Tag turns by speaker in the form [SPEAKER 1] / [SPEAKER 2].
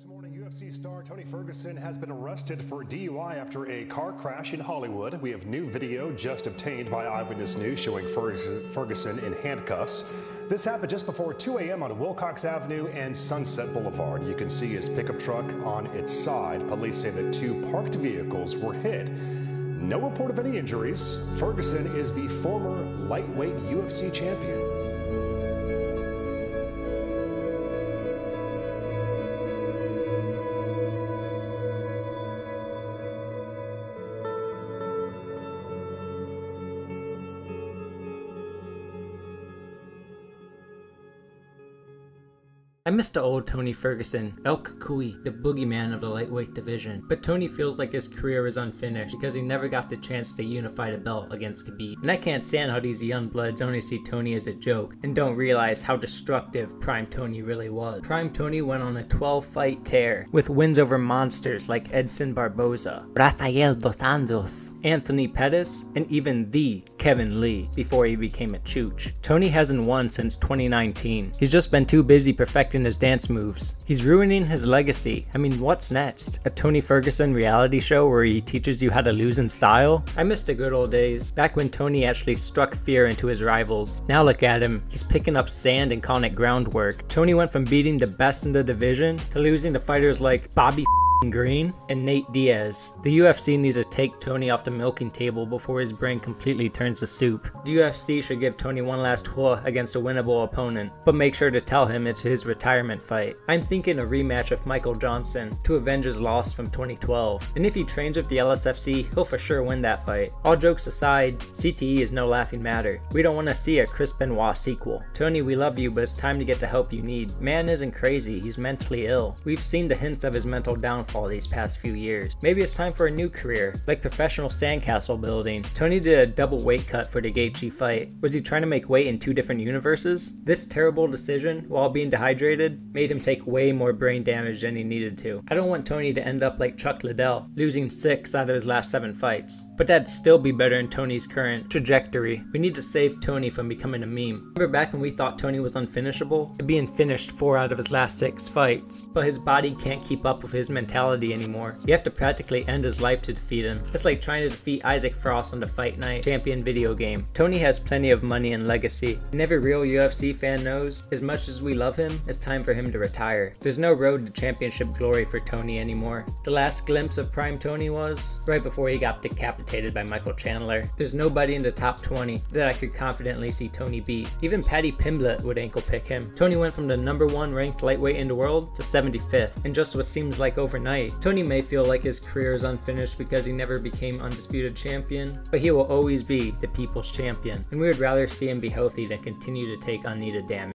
[SPEAKER 1] This morning, UFC star Tony Ferguson has been arrested for DUI after a car crash in Hollywood. We have new video just obtained by Eyewitness News showing Ferguson in handcuffs. This happened just before 2 a.m. on Wilcox Avenue and Sunset Boulevard. You can see his pickup truck on its side. Police say that two parked vehicles were hit. No report of any injuries. Ferguson is the former lightweight UFC champion.
[SPEAKER 2] I miss the old Tony Ferguson, El Cucuy, the boogeyman of the lightweight division. But Tony feels like his career is unfinished because he never got the chance to unify the belt against Khabib. And I can't stand how these young bloods only see Tony as a joke and don't realize how destructive Prime Tony really was. Prime Tony went on a 12-fight tear with wins over monsters like Edson Barboza, Rafael dos Anjos, Anthony Pettis, and even the Kevin Lee before he became a chooch. Tony hasn't won since 2019. He's just been too busy perfecting his dance moves. He's ruining his legacy. I mean, what's next? A Tony Ferguson reality show where he teaches you how to lose in style? I miss the good old days, back when Tony actually struck fear into his rivals. Now look at him. He's picking up sand and calling it groundwork. Tony went from beating the best in the division to losing to fighters like Bobby Green and Nate Diaz. The UFC needs to take Tony off the milking table before his brain completely turns to soup. The UFC should give Tony one last hua against a winnable opponent, but make sure to tell him it's his retirement fight. I'm thinking a rematch of Michael Johnson to avenge his loss from 2012. And if he trains with the LSFC, he'll for sure win that fight. All jokes aside, CTE is no laughing matter. We don't want to see a Chris Benoit sequel. Tony, we love you, but it's time to get the help you need. Man isn't crazy, he's mentally ill. We've seen the hints of his mental downfall these past few years. Maybe it's time for a new career, like professional sandcastle building. Tony did a double weight cut for the Gaethje fight. Was he trying to make weight in two different universes? This terrible decision, while being dehydrated, made him take way more brain damage than he needed to. I don't want Tony to end up like Chuck Liddell, losing 6 out of his last 7 fights. But that'd still be better in Tony's current trajectory. We need to save Tony from becoming a meme. Remember back when we thought Tony was unfinishable? To being finished 4 out of his last 6 fights. But his body can't keep up with his mentality anymore. You have to practically end his life to defeat him. It's like trying to defeat Isaac Frost on the Fight Night Champion video game. Tony has plenty of money and legacy, and every real UFC fan knows, as much as we love him, it's time for him to retire. There's no road to championship glory for Tony anymore. The last glimpse of Prime Tony was right before he got decapitated by Michael Chandler. There's nobody in the top 20 that I could confidently see Tony beat. Even Paddy Pimblett would ankle pick him. Tony went from the #1 ranked lightweight in the world to 75th in just what seems like overnight. Tony may feel like his career is unfinished because he never became undisputed champion, but he will always be the people's champion, and we would rather see him be healthy than continue to take unneeded damage.